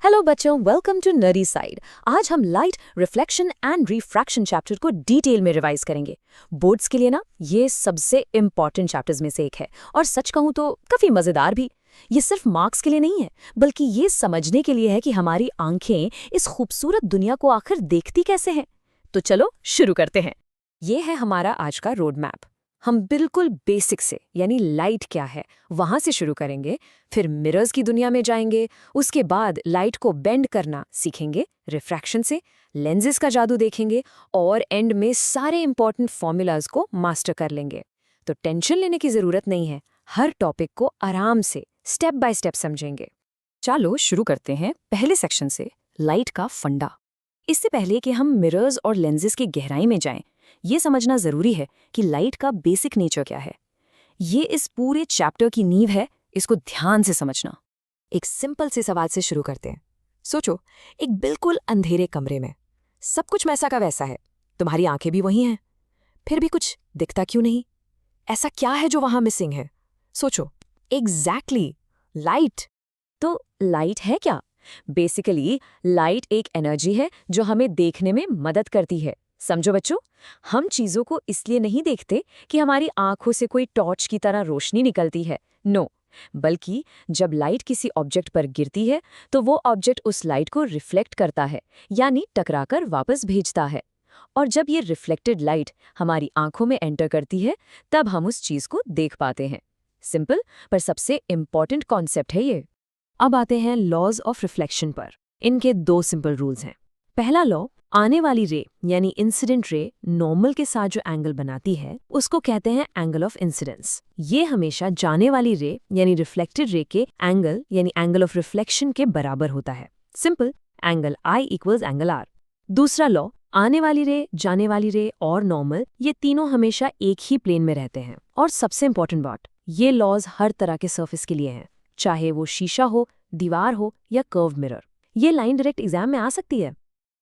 Hello बच्चों, welcome to nerdy side. आज हम light, reflection and refraction chapter को डिटेल में रिवाइज करेंगे। बोर्ड्स के लिए ना ये सबसे इम्पॉर्टेंट चैप्टर्स में से एक है और सच कहूँ तो काफी मजेदार भी। ये सिर्फ मार्क्स के लिए नहीं है, बल्कि ये समझने के लिए है कि हमारी आंखें इस खूबसूरत दुनिया को आखिर देखती कैसे हैं। तो चलो शुरू करते हैं। ये है हमारा आज का रोड मैप। हम बिल्कुल बेसिक से यानी लाइट क्या है वहां से शुरू करेंगे, फिर मिरर्स की दुनिया में जाएंगे, उसके बाद लाइट को बेंड करना सीखेंगे, रिफ्रैक्शन से लेंजेस का जादू देखेंगे और एंड में सारे इंपॉर्टेंट फॉर्मूलाज को मास्टर कर लेंगे। तो टेंशन लेने की जरूरत नहीं है, हर टॉपिक को आराम से स्टेप बाय स्टेप समझेंगे। चलो शुरू करते हैं पहले सेक्शन से, लाइट का फंडा। इससे पहले कि हम मिरर्स और लेंजेस की गहराई में जाएं, ये समझना जरूरी है कि लाइट का बेसिक नेचर क्या है। ये इस पूरे चैप्टर की नींव है, इसको ध्यान से समझना। एक सिंपल से सवाल से शुरू करते हैं। सोचो, एक बिल्कुल अंधेरे कमरे में सब कुछ वैसा का वैसा है, तुम्हारी आंखें भी वही हैं, फिर भी कुछ दिखता क्यों नहीं? ऐसा क्या है जो वहां मिसिंग है? सोचो। Exactly, light. तो लाइट है क्या? बेसिकली लाइट एक एनर्जी है जो हमें देखने में मदद करती है। समझो बच्चों, हम चीजों को इसलिए नहीं देखते कि हमारी आंखों से कोई टॉर्च की तरह रोशनी निकलती है, नो, बल्कि जब लाइट किसी ऑब्जेक्ट पर गिरती है तो वो ऑब्जेक्ट उस लाइट को रिफ्लेक्ट करता है, यानी टकराकर वापस भेजता है। और जब ये रिफ्लेक्टेड लाइट हमारी आंखों में एंटर करती है, तब हम उस चीज को देख पाते हैं। सिंपल पर सबसे इम्पॉर्टेंट कॉन्सेप्ट है ये। अब आते हैं लॉज ऑफ रिफ्लेक्शन पर। इनके दो सिंपल रूल्स हैं। पहला लॉ, आने वाली रे यानी इंसिडेंट रे नॉर्मल के साथ जो एंगल बनाती है उसको कहते हैं एंगल ऑफ इंसिडेंस। ये हमेशा जाने वाली रे यानी रिफ्लेक्टेड रे के एंगल यानी एंगल ऑफ रिफ्लेक्शन के बराबर होता है। Simple, angle I equals angle R। दूसरा लॉ, आने वाली रे, जाने वाली रे और नॉर्मल, ये तीनों हमेशा एक ही प्लेन में रहते हैं। और सबसे इंपॉर्टेंट बात, ये लॉज हर तरह के सर्फेस के लिए हैं, चाहे वो शीशा हो, दीवार हो या कर्व मिरर। ये लाइन डायरेक्ट एग्जाम में आ सकती है।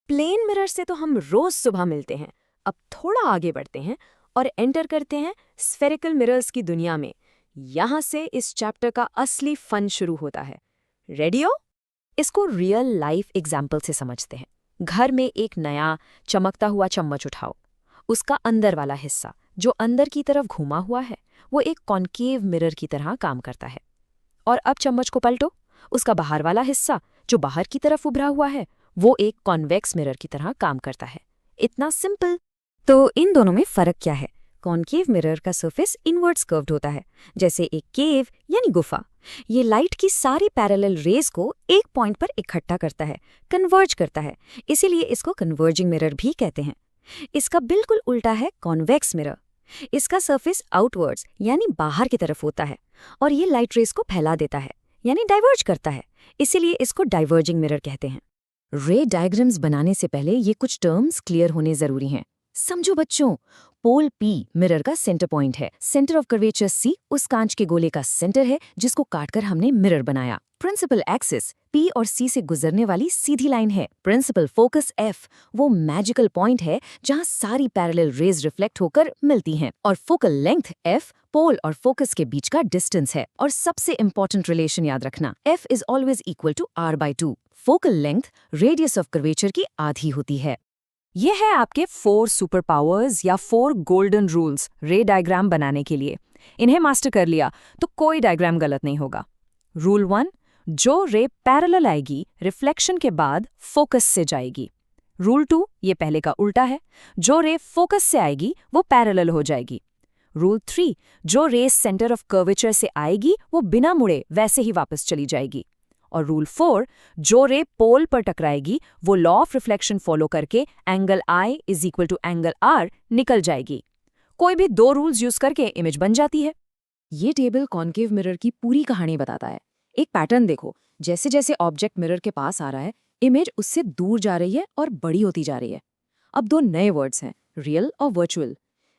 प्लेन मिरर से तो हम रोज सुबह मिलते हैं। अब थोड़ा आगे बढ़ते हैं और एंटर करते हैं स्फेरिकल मिरर्स की दुनिया में। यहां से इस चैप्टर का असली फन शुरू होता है। रेडी हो? इसको रियल लाइफ एग्जाम्पल से समझते हैं। घर में एक नया चमकता हुआ चम्मच उठाओ। उसका अंदर वाला हिस्सा जो अंदर की तरफ घुमा हुआ है वो एक कॉन्केव मिरर की तरह काम करता है। और अब चम्मच को पलटो, उसका बाहर वाला हिस्सा जो बाहर की तरफ उभरा हुआ है वो एक कॉन्वेक्स मिरर की तरह काम करता है। इतना सिंपल। तो इन दोनों में फर्क क्या है? कॉन्केव मिरर का सरफेस इनवर्ट्स कर्व्ड होता है, जैसे एक केव यानी गुफा। ये लाइट की सारी पैरेलल रेज को एक पॉइंट पर इकट्ठा करता है, कन्वर्ज करता है, इसीलिए इसको कन्वर्जिंग मिरर भी कहते हैं। इसका बिल्कुल उल्टा है कॉन्वेक्स मिरर। इसका सरफेस आउटवर्ड्स यानी बाहर की तरफ होता है और ये लाइट रेज को फैला देता है, यानी डाइवर्ज करता है, इसीलिए इसको डाइवर्जिंग मिरर कहते हैं। रे डायग्राम्स बनाने से पहले ये कुछ टर्म्स क्लियर होने जरूरी हैं। समझो बच्चों, पोल P मिरर का सेंटर पॉइंट है, सेंटर ऑफ कर्वेचर C उस कांच के गोले का सेंटर है जिसको काटकर हमने मिरर बनाया। प्रिंसिपल एक्सिस P और C से गुजरने वाली सीधी लाइन है। प्रिंसिपल फोकस F वो मैजिकल पॉइंट है जहां सारी पैरेलल रेज रिफ्लेक्ट होकर मिलती हैं। और फोकल लेंथ F पोल और फोकस के बीच का डिस्टेंस है। और सबसे इंपॉर्टेंट रिलेशन याद रखना, F is always equal to R/2। Focal length radius of curvature की आधी होती है। ये है आपके 4 सुपर पावर्स या 4 गोल्डन रूल्स रे डायग्राम बनाने के लिए। इन्हें मास्टर कर लिया तो कोई डायग्राम गलत नहीं होगा। रूल 1, जो रे पैरेलल आएगी रिफ्लेक्शन के बाद फोकस से जाएगी। रूल 2, ये पहले का उल्टा है, जो रे फोकस से आएगी वो पैरेलल हो जाएगी। रूल 3, जो रे सेंटर ऑफ कर्वेचर से आएगी वो बिना मुड़े वैसे ही वापस चली जाएगी। और रूल 4, जो रे पोल पर टकराएगी वो लॉ ऑफ रिफ्लेक्शन फॉलो करके angle I is equal to angle R निकल जाएगी। कोई भी 2 रूल्स यूज करके इमेज बन जाती है। ये टेबल कॉन्केव मिरर की पूरी कहानी बताता है। एक पैटर्न देखो, जैसे जैसे ऑब्जेक्ट मिरर के पास आ रहा है, इमेज उससे दूर जा रही है और बड़ी होती जा रही है। अब 2 नए वर्ड्स हैं, रियल और वर्चुअल।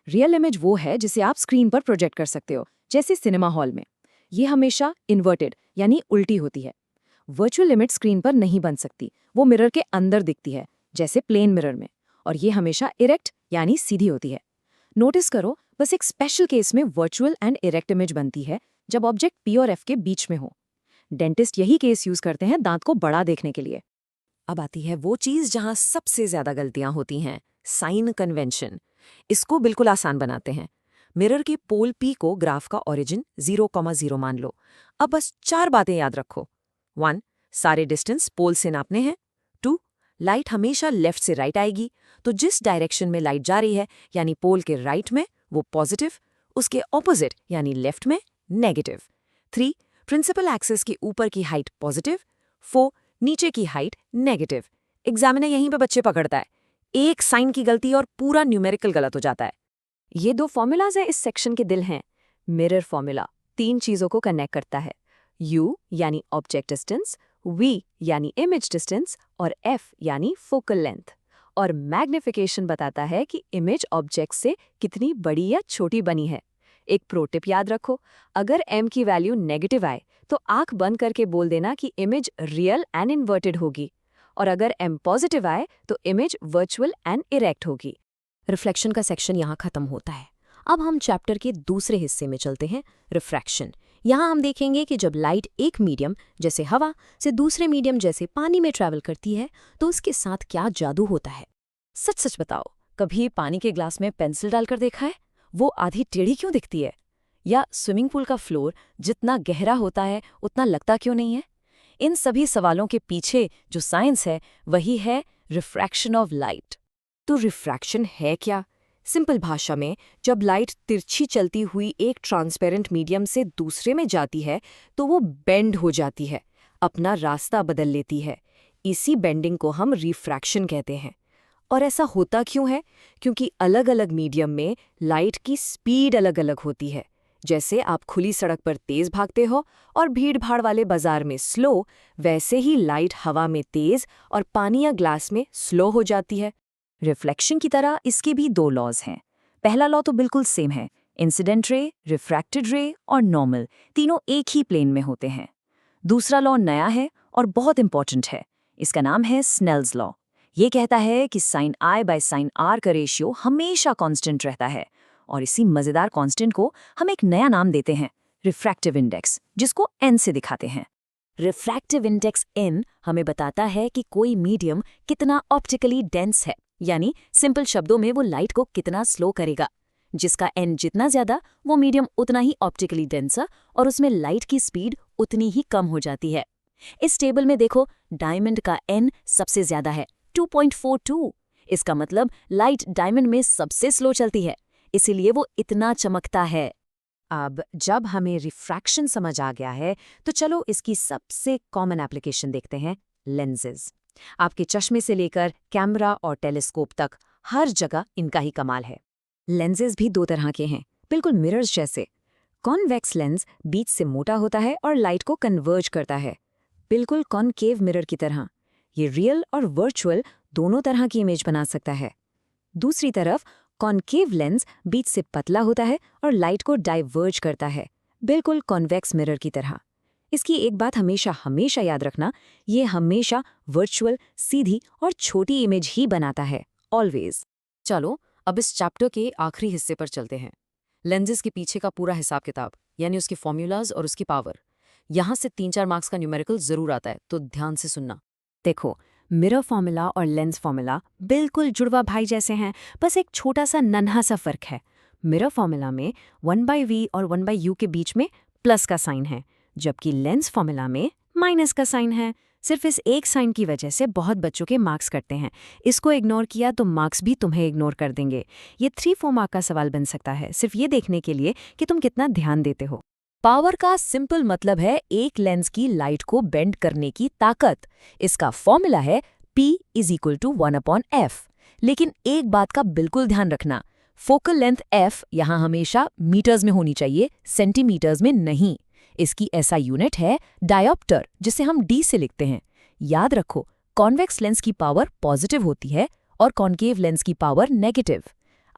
रियल इमेज वो है जिसे आप स्क्रीन पर प्रोजेक्ट कर सकते हो, जैसे सिनेमा हॉल में। ये हमेशा इन्वर्टेड यानी उल्टी होती है। वर्चुअल इमेज स्क्रीन पर नहीं बन सकती, वो मिरर के अंदर दिखती है, जैसे प्लेन मिरर में। और ये हमेशा इरेक्ट यानी सीधी होती है। नोटिस करो, बस एक स्पेशल केस में वर्चुअल एंड इरेक्ट इमेज बनती है जब ऑब्जेक्ट P और F के बीच में हो। डेंटिस्ट यही केस यूज करते हैं दांत को बड़ा देखने के लिए। अब आती है वो चीज जहां सबसे ज्यादा गलतियां होती हैं, साइन कन्वेंशन। इसको बिल्कुल आसान बनाते हैं। मिरर के पोल पी को ग्राफ का ओरिजिन 0,0 मान लो। अब बस 4 बातें याद रखो। 1. सारे डिस्टेंस पोल से नापने हैं। 2. लाइट हमेशा लेफ्ट से राइट आएगी, तो जिस डायरेक्शन में लाइट जा रही है यानी पोल के राइट में वो पॉजिटिव, उसके ऑपोजिट यानी लेफ्ट में नेगेटिव। 3. प्रिंसिपल एक्सिस के ऊपर की हाइट पॉजिटिव। 4. नीचे की हाइट नेगेटिव। एग्जामिनर यहीं पे बच्चे पकड़ता है। एक साइन की गलती और पूरा न्यूमेरिकल गलत हो जाता है। ये 2 फॉर्मूलाज हैं इस सेक्शन के दिल हैं। मिरर फॉर्मूला 3 चीजों को कनेक्ट करता है। U यानी ऑब्जेक्ट डिस्टेंस, V यानी इमेज डिस्टेंस और F यानी फोकल लेंथ। और मैग्निफिकेशन बताता है कि इमेज ऑब्जेक्ट से कितनी बड़ी या छोटी बनी है। एक प्रो टिप याद रखो, अगर M की वैल्यू नेगेटिव आए तो आंख बंद करके बोल देना कि इमेज रियल एंड इन्वर्टेड होगी, और अगर M पॉजिटिव आए तो इमेज वर्चुअल एंड इरेक्ट होगी। रिफ्लेक्शन का सेक्शन यहाँ खत्म होता है। अब हम चैप्टर के दूसरे हिस्से में चलते हैं, रिफ्रैक्शन। यहाँ हम देखेंगे कि जब लाइट एक मीडियम जैसे हवा से दूसरे मीडियम जैसे पानी में ट्रैवल करती है तो उसके साथ क्या जादू होता है। सच सच बताओ, कभी पानी के ग्लास में पेंसिल डालकर देखा है? वो आधी टेढ़ी क्यों दिखती है? या स्विमिंग पूल का फ्लोर जितना गहरा होता है उतना लगता क्यों नहीं है? इन सभी सवालों के पीछे जो साइंस है वही है रिफ्रैक्शन ऑफ लाइट। तो रिफ्रैक्शन है क्या? सिंपल भाषा में, जब लाइट तिरछी चलती हुई एक ट्रांसपेरेंट मीडियम से दूसरे में जाती है तो वो बेंड हो जाती है, अपना रास्ता बदल लेती है। इसी बेंडिंग को हम रिफ्रैक्शन कहते हैं। और ऐसा होता क्यों है? क्योंकि अलग अलग मीडियम में लाइट की स्पीड अलग अलग होती है। जैसे आप खुली सड़क पर तेज भागते हो और भीड़ भाड़ वाले बाजार में स्लो, वैसे ही लाइट हवा में तेज और पानी या ग्लास में स्लो हो जाती है। रिफ्लेक्शन की तरह इसके भी 2 लॉज हैं। पहला लॉ तो बिल्कुल सेम है, इंसिडेंट रे, रिफ्रैक्टेड रे और नॉर्मल तीनों एक ही प्लेन में होते हैं। दूसरा लॉ नया है और बहुत इंपॉर्टेंट है। इसका नाम है स्नेल्स लॉ। ये कहता है कि sine I by sine R का रेशियो हमेशा कांस्टेंट रहता है, और इसी मजेदार कांस्टेंट को हम एक नया नाम देते हैं, रिफ्रैक्टिव इंडेक्स, जिसको N से दिखाते हैं। रिफ्रैक्टिव इंडेक्स N हमें बताता है कि कोई मीडियम कितना ऑप्टिकली डेंस है, यानी सिंपल शब्दों में वो लाइट को कितना स्लो करेगा। जिसका N जितना ज्यादा वो मीडियम उतना ही ऑप्टिकली डेंसर और उसमें लाइट की स्पीड उतनी ही कम हो जाती है। इस टेबल में देखो, डायमंड का N सबसे ज्यादा है, 2.42। इसका मतलब लाइट डायमंड में सबसे स्लो चलती है, इसीलिए वो इतना चमकता है। अब जब हमें रिफ्रैक्शन समझ आ गया है तो चलो इसकी सबसे कॉमन एप्लीकेशन देखते हैं, लेंसेज। आपके चश्मे से लेकर कैमरा और टेलीस्कोप तक हर जगह इनका ही कमाल है। लेंसेज भी 2 तरह के हैं, बिल्कुल मिरर्स जैसे। कॉन्वेक्स लेंस बीच से मोटा होता है और लाइट को कन्वर्ज करता है, बिल्कुल कॉनकेव मिरर की तरह। ये रियल और वर्चुअल दोनों तरह की इमेज बना सकता है। दूसरी तरफ कॉनकेव लेंस बीच से पतला होता है और लाइट को डाइवर्ज करता है, बिल्कुल कॉन्वेक्स मिरर की तरह। इसकी एक बात हमेशा याद रखना, ये हमेशा वर्चुअल, सीधी और छोटी इमेज ही बनाता है, ऑलवेज। चलो अब इस चैप्टर के आखिरी हिस्से पर चलते हैं, लेंसेज के पीछे का पूरा हिसाब किताब, यानी उसके फॉर्मूलाज और उसकी पावर। यहाँ से 3-4 मार्क्स का न्यूमेरिकल जरूर आता है, तो ध्यान से सुनना। देखो, मिरर फॉर्मूला और लेंस फॉर्मूला बिल्कुल जुड़वा भाई जैसे हैं, बस एक छोटा सा नन्हा सा फर्क है। मिरर फॉर्मूला में 1/v और 1/u के बीच में प्लस का साइन है, जबकि लेंस फॉर्मूला में माइनस का साइन है। सिर्फ इस एक साइन की वजह से बहुत बच्चों के मार्क्स कटते हैं। इसको इग्नोर किया तो मार्क्स भी तुम्हें इग्नोर कर देंगे। ये 3-4 मार्क का सवाल बन सकता है, सिर्फ ये देखने के लिए कि तुम कितना ध्यान देते हो। पावर का सिंपल मतलब है एक लेंस की लाइट को बेंड करने की ताकत। इसका फॉर्मूला है P = 1/f। लेकिन एक बात का बिल्कुल ध्यान रखना, फोकल लेंथ f यहाँ हमेशा मीटर्स में होनी चाहिए, सेंटीमीटर्स में नहीं। इसकी ऐसा यूनिट है डायोप्टर, जिसे हम D से लिखते हैं। याद रखो, कॉन्वेक्स लेंस की पावर पॉजिटिव होती है और कॉन्केव लेंस की पावर नेगेटिव।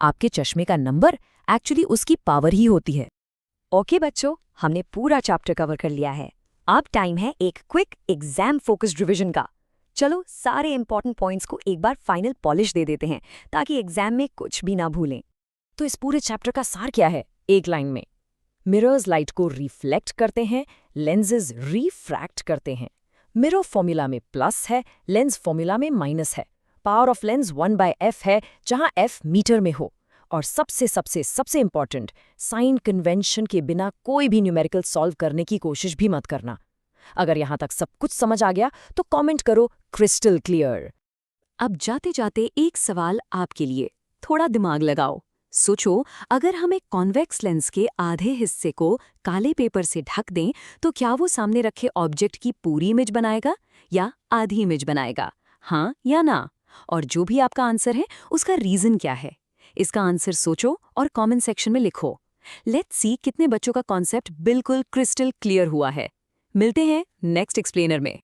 आपके चश्मे का नंबर एक्चुअली उसकी पावर ही होती है। ओके बच्चों, हमने पूरा चैप्टर कवर कर लिया है। अब टाइम है एक क्विक एग्जाम फोकस्ड रिवीजन का। चलो सारे इंपॉर्टेंट पॉइंट्स को एक बार फाइनल पॉलिश दे देते हैं, ताकि एग्जाम में कुछ भी ना भूलें। तो इस पूरे चैप्टर का सार क्या है? एक लाइन में, मिरर्स लाइट को रिफ्लेक्ट करते हैं, लेंसेज रिफ्रैक्ट करते हैं। मिरर फॉर्मूला में प्लस है, लेंस फॉर्मूला में माइनस है। पावर ऑफ लेंस 1/f है, जहां f मीटर में हो। और सबसे सबसे सबसे इंपॉर्टेंट, साइन कन्वेंशन के बिना कोई भी न्यूमेरिकल सॉल्व करने की कोशिश भी मत करना। अगर यहां तक सब कुछ समझ आ गया तो कमेंट करो क्रिस्टल क्लियर। अब जाते जाते एक सवाल आपके लिए, थोड़ा दिमाग लगाओ। सोचो, अगर हम एक कॉन्वेक्स लेंस के आधे हिस्से को काले पेपर से ढक दें तो क्या वो सामने रखे ऑब्जेक्ट की पूरी इमेज बनाएगा या आधी इमेज बनाएगा? हाँ या ना? और जो भी आपका आंसर है उसका रीजन क्या है? इसका आंसर सोचो और कमेंट सेक्शन में लिखो। लेट्स सी कितने बच्चों का कॉन्सेप्ट बिल्कुल क्रिस्टल क्लियर हुआ है। मिलते हैं नेक्स्ट एक्सप्लेनर में।